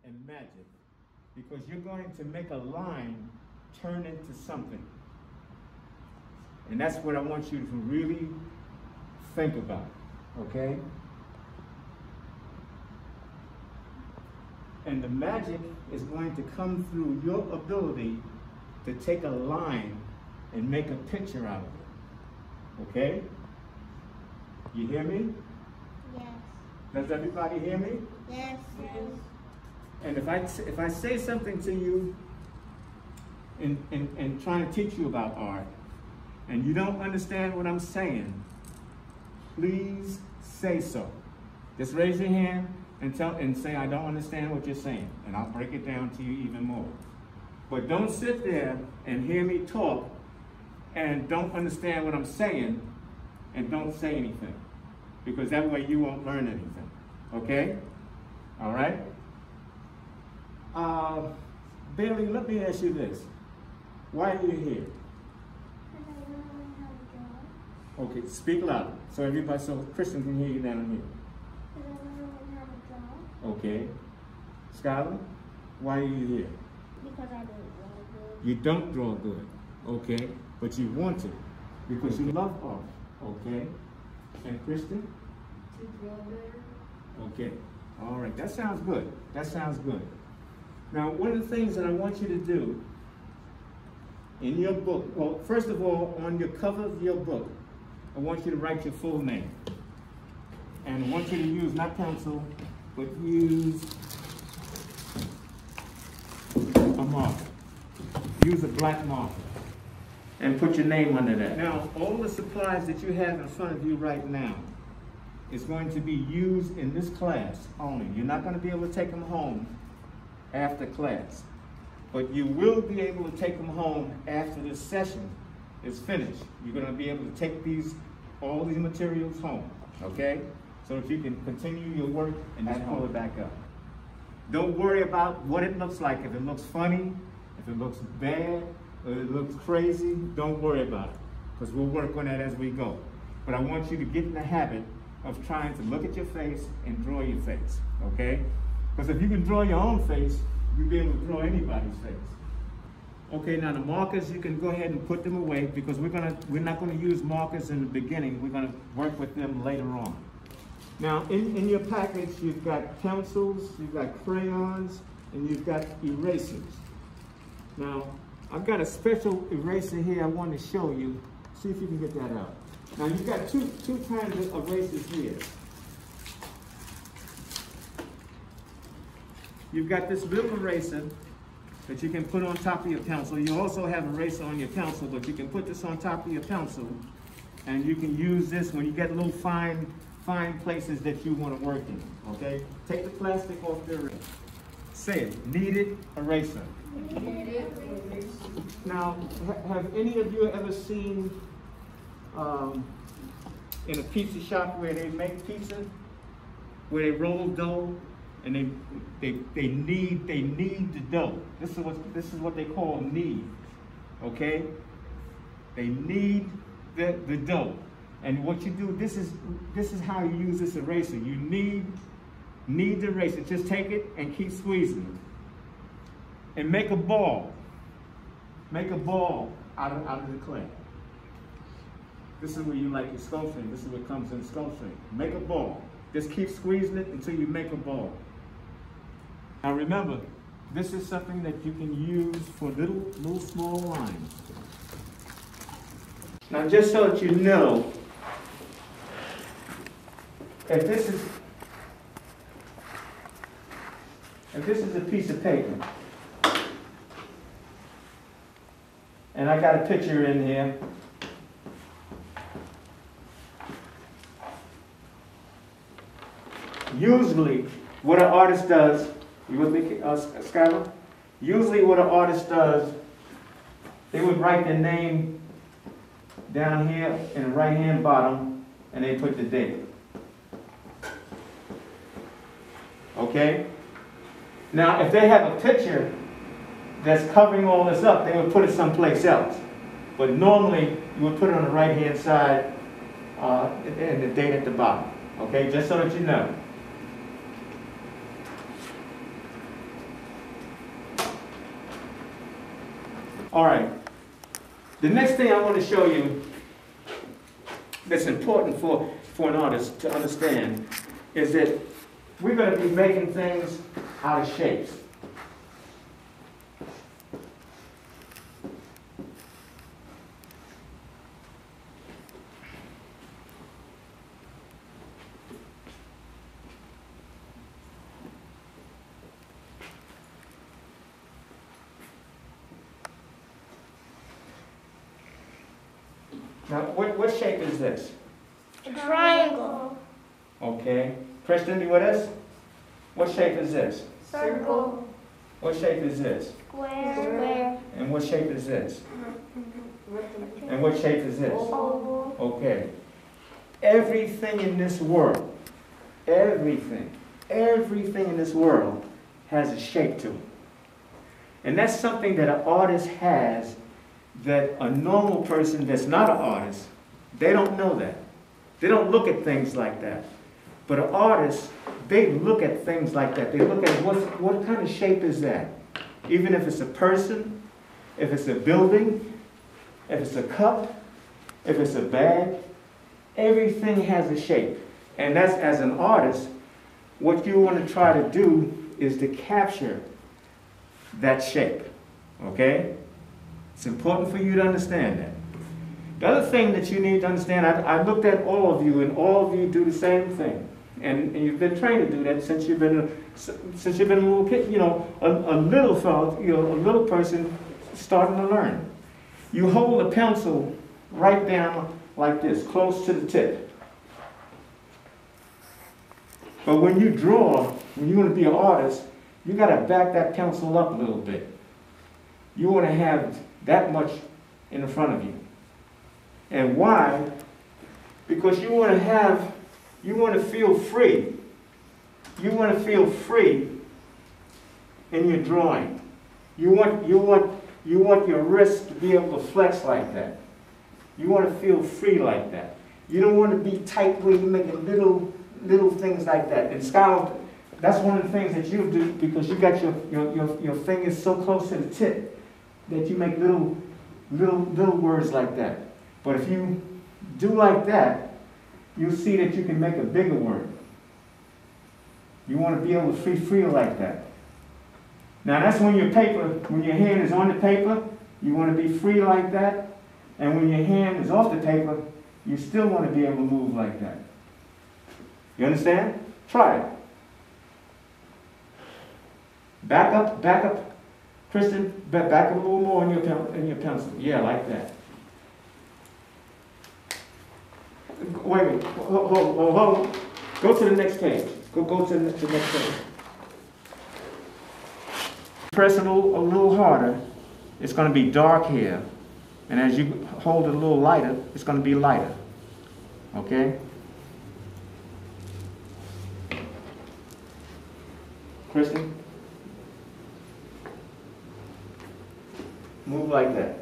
and magic, because you're going to make a line turn into something. And that's what I want you to really think about, okay? And the magic is going to come through your ability to take a line and make a picture out of it, okay? You hear me? Yes. Does everybody hear me? Yes. Yes. And if I say something to you and trying to teach you about art, and you don't understand what I'm saying, please say so. Just raise your hand and say, I don't understand what you're saying, and I'll break it down to you even more. But don't sit there and hear me talk and don't understand what I'm saying and don't say anything, because that way you won't learn anything, okay? All right? Bailey, let me ask you this. Why are you here? Because I want to learn how to draw. Okay, speak loud so everybody, so Christian can hear you down here. Because I want to learn how to draw. Okay. Skylar, why are you here? Because I don't draw good. You don't draw good, okay? But you want to because you love art, okay? And Christian? To draw better. Okay. All right, that sounds good. That sounds good. Now, one of the things that I want you to do in your book, well, first of all, on your cover of your book, I want you to write your full name. And I want you to use not pencil, but use a marker. Use a black marker. And put your name under that. Now, all the supplies that you have in front of you right now is going to be used in this class only. You're not going to be able to take them home after class. But you will be able to take them home after this session is finished. You're going to be able to take all these materials home, okay? So that you can continue your work and just pull it back up. Don't worry about what it looks like. If it looks funny, if it looks bad, or it looks crazy, don't worry about it, because we'll work on that as we go. But I want you to get in the habit of trying to look at your face and draw your face, okay? Because if you can draw your own face, you'll be able to draw anybody's face. Okay, now the markers, you can go ahead and put them away, because we're not going to use markers in the beginning. We're going to work with them later on. Now, in your package, you've got pencils, you've got crayons, and you've got erasers. Now, I've got a special eraser here I want to show you. See if you can get that out. Now, you've got two kinds of erasers here. You've got this little eraser that you can put on top of your pencil. You also have an eraser on your pencil, but you can put this on top of your pencil, and you can use this when you get little fine places that you want to work in, okay? Take the plastic off the eraser. Say it, kneaded eraser. Now, have any of you ever seen in a pizza shop where they make pizza, where they roll dough and they knead the dough? This is what they call knead, okay? They knead the dough, and what you do, this is how you use this eraser. You knead the eraser. Just take it and keep squeezing it, and make a ball. Make a ball out of the clay. This is where you like your sculpturing. This is what comes in sculpturing. Make a ball. Just keep squeezing it until you make a ball. Now remember, this is something that you can use for little small lines. Now just so that you know, if this is a piece of paper, and I got a picture in here. Usually, what an artist does, you with me, Skylar? Usually what an artist does, they would write their name down here in the right-hand bottom, and they put the date. Okay? Now, if they have a picture that's covering all this up, they would put it someplace else. But normally, you would put it on the right-hand side and the date at the bottom. Okay, just so that you know. All right. The next thing I want to show you that's important for an artist to understand is that we're going to be making things out of shapes. Now, what shape is this? A triangle. Okay. Kristen, you with us? What shape is this? Circle. What shape is this? Square. And what shape is this? And what shape is this? Oval. Okay. Everything in this world, everything in this world has a shape to it. And that's something that an artist has that a normal person that's not an artist, they don't know that. They don't look at things like that. But an artist, they look at things like that. They look at what kind of shape is that? Even if it's a person, if it's a building, if it's a cup, if it's a bag, everything has a shape. And that's, as an artist, what you want to try to do is to capture that shape. Okay? It's important for you to understand that. The other thing that you need to understand, I looked at all of you, and all of you do the same thing. And you've been trained to do that since you've been a little kid, you know, a little fellow, you know, a little person starting to learn. You hold a pencil right down like this, close to the tip. But when you draw, when you want to be an artist, you got to back that pencil up a little bit. You want to have that much in the front of you. And why? Because you want to feel free. You want to feel free in your drawing. You want your wrist to be able to flex like that. You want to feel free like that. You don't want to be tight where you're making little things like that. And Skylar, that's one of the things that you do because you got your fingers so close to the tip that you make little words like that. But if you do like that, you'll see that you can make a bigger word. You want to be able to feel like that. Now that's when your hand is on the paper, you want to be free like that. And when your hand is off the paper, you still want to be able to move like that. You understand? Try it. Back up. Kristen, back up a little more in your pencil. Yeah, like that. Wait a minute. Hold. Go to the next page. Go to the next page. Press it a little harder. It's going to be dark here. And as you hold it a little lighter, it's going to be lighter. Okay? Kristen? Move like that.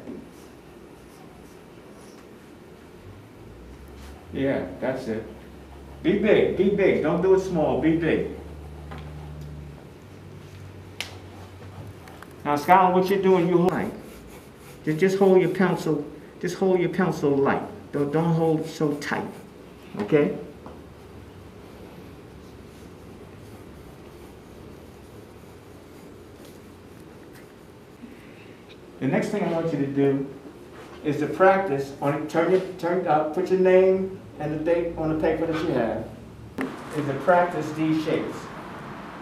Yeah, that's it. Be big. Don't do it small, be big. Now, Skylar, what you're doing, you hold light. Just hold your pencil, light. Don't hold it so tight, okay? The next thing I want you to do is to practice on put your name and the date on the paper that you have. Is to practice these shapes: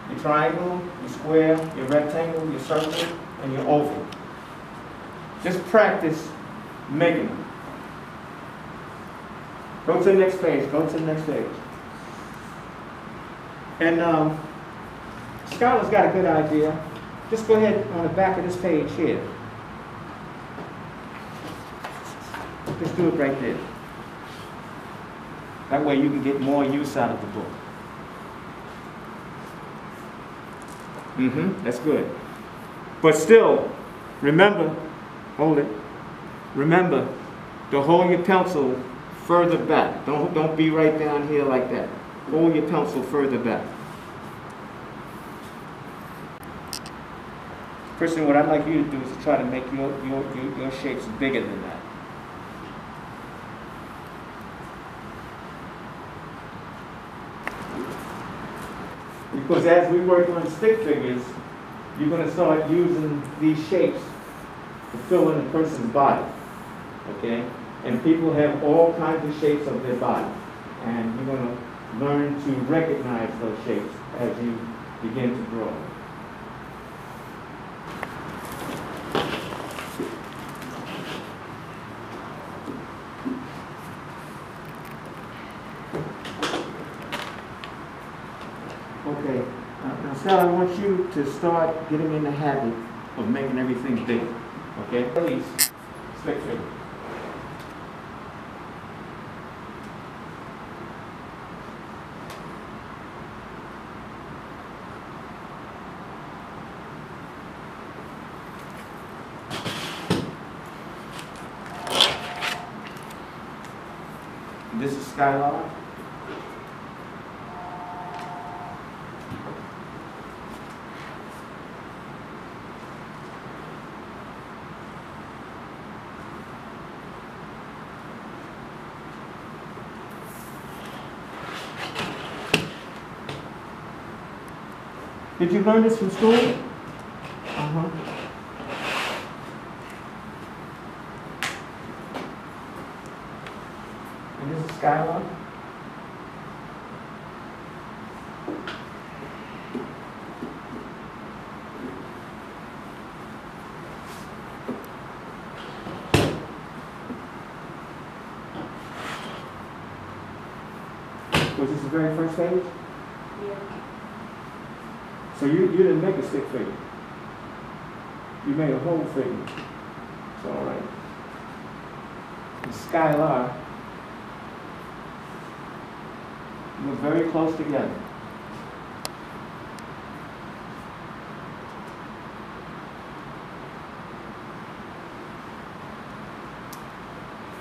your triangle, your square, your rectangle, your circle, and your oval. Just practice making them. Go to the next page. And Skylar's got a good idea. Just go ahead on the back of this page here. Just do it right there. That way you can get more use out of the book. That's good. But still, remember, hold it. Remember to hold your pencil further back. Don't be right down here like that. Hold your pencil further back. Christian, what I'd like you to do is to try to make your shapes bigger than that. Because as we work on stick figures, you're going to start using these shapes to fill in a person's body. Okay? And people have all kinds of shapes of their body. And you're going to learn to recognize those shapes as you begin to draw. Okay, now Stella, I want you to start getting in the habit of making everything big. Okay? Please, stick figure. This is Skylar. Did you learn this from school? Uh-huh. And this is Skylar. Was this the very first page? Yeah. So you didn't make a stick figure. You made a whole figure. It's all right. And Skylar, we're very close together.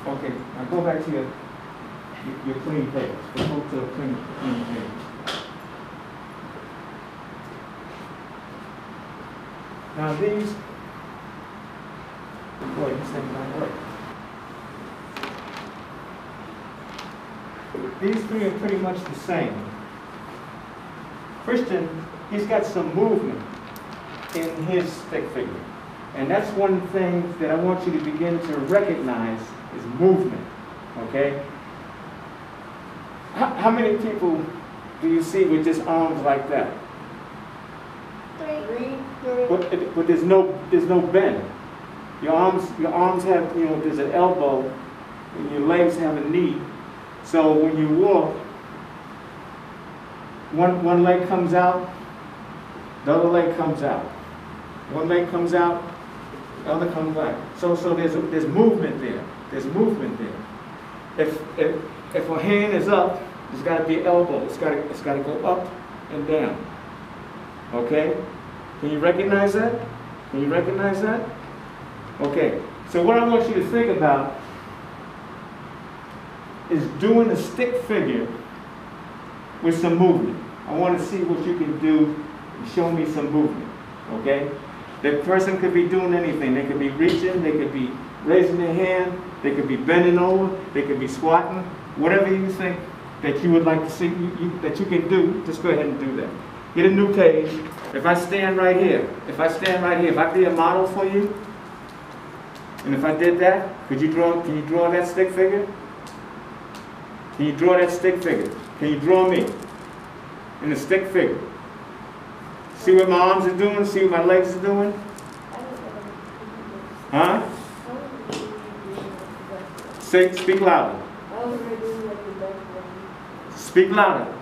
Okay, now go back to your clean page. Go to a clean page. Now these, boy, this thing don't work. These three are pretty much the same. Christian, he's got some movement in his stick figure. And that's one thing that I want you to begin to recognize is movement, okay? How many people do you see with just arms like that? Three. But there's no bend. Your arms have, there's an elbow, and your legs have a knee. So when you walk, one leg comes out, the other leg comes out. One leg comes out, the other comes back. So there's movement there. There's movement there. If a hand is up, it's got to be elbow. It's got to go up and down. Okay? Can you recognize that? Can you recognize that? Okay. So what I want you to think about is doing a stick figure with some movement. I want to see what you can do and show me some movement. Okay? The person could be doing anything. They could be reaching, they could be raising their hand, they could be bending over, they could be squatting. Whatever you think that you would like to see that you can do, just go ahead and do that. Get a new page. If I stand right here, if I be a model for you, and if I did that, can you draw that stick figure? Can you draw that stick figure? Can you draw me in the stick figure? See what my arms are doing? See what my legs are doing? Huh? Speak louder. I was already doing like the background. Speak louder.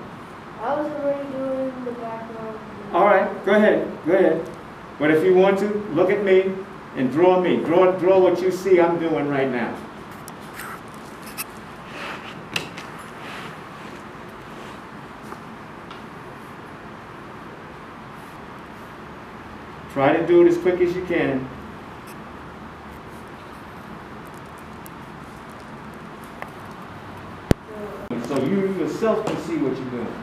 I was already doing the background. All right, go ahead. But if you want to, look at me and draw me. Draw what you see I'm doing right now. Try to do it as quick as you can. So you yourself can see what you're doing.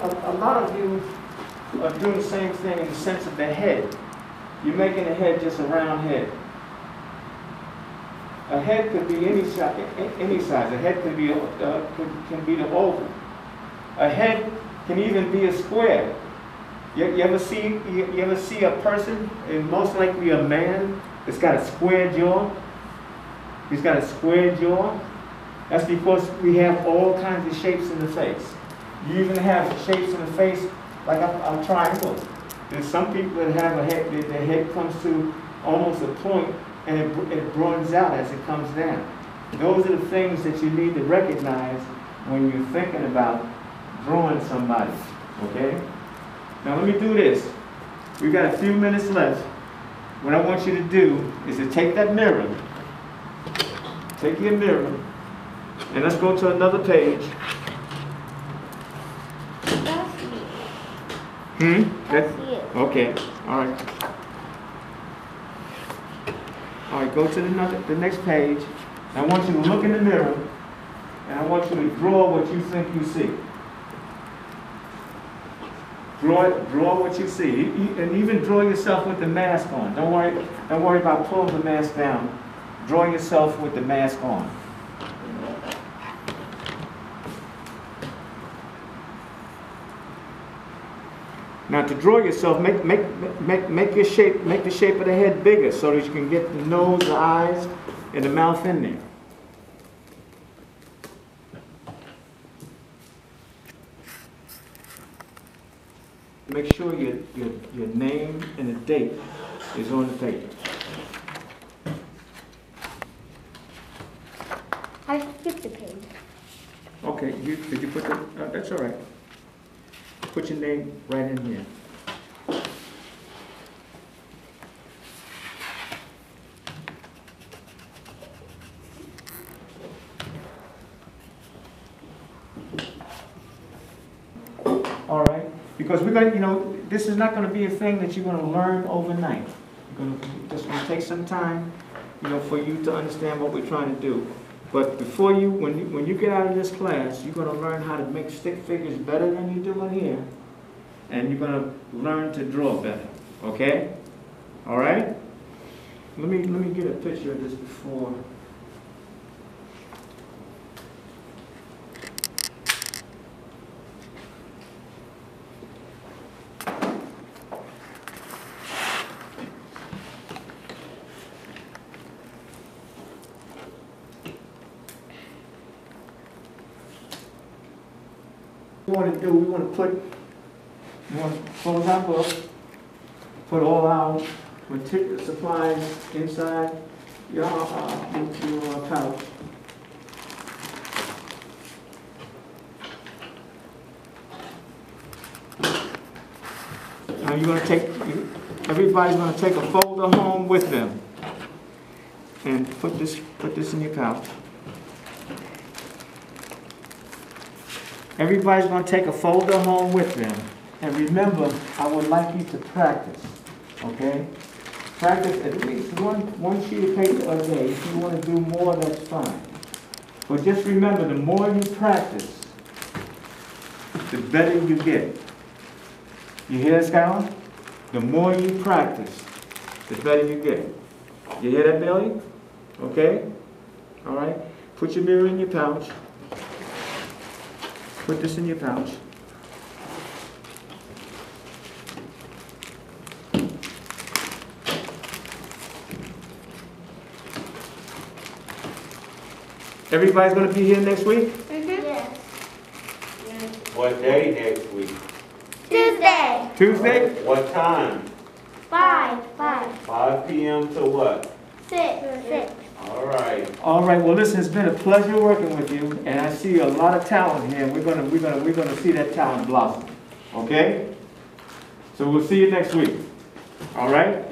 a lot of you are doing the same thing in the sense of the head. You're making a head just a round head. A head could be any size. A head could be can be the oval. A head can even be a square. You ever see a person, and most likely a man, that's got a square jaw? He's got a square jaw. That's because we have all kinds of shapes in the face. You even have shapes in the face like a triangle. There's some people that have a head, their head comes to almost a point, and it broadens out as it comes down. Those are the things that you need to recognize when you're thinking about drawing somebody, okay? Now let me do this. We've got a few minutes left. What I want you to do is to take that mirror, take your mirror, and let's go to another page. That's you. That's you. Okay, all right. All right, go to the next page. I want you to look in the mirror, and I want you to draw what you think you see. Draw what you see, and even draw yourself with the mask on. Don't worry about pulling the mask down. Draw yourself with the mask on. Now, to draw yourself, make the shape of the head bigger so that you can get the nose, the eyes, and the mouth in there. Make sure your name and the date is on the paper. I skipped a page. Okay, did you put the, that's all right. Put your name right in here. All right, because we're going to, this is not going to be a thing that you're going to learn overnight. It's going to take some time, for you to understand what we're trying to do. But before you, when you get out of this class, you're going to learn how to make stick figures better than you're doing here, and you're going to learn to draw better. Okay? All right? Let me get a picture of this before. We want to close our book, put all our material supplies inside your pouch. Now everybody's going to take a folder home with them, and put this in your pouch. Everybody's going to take a folder home with them. And remember, I would like you to practice, okay? Practice at least one sheet of paper a day. If you want to do more, that's fine. But just remember, the more you practice, the better you get. You hear that, Skylar? The more you practice, the better you get. You hear that, Billy? Okay? All right? Put your mirror in your pouch. Put this in your pouch. Everybody's going to be here next week? Yes. What day next week? Tuesday. Tuesday? What time? 5 5 p.m. to what? 6. All right. All right. Well, listen, it's been a pleasure working with you, and I see a lot of talent here. And we're gonna see that talent blossom. Okay? So we'll see you next week. All right?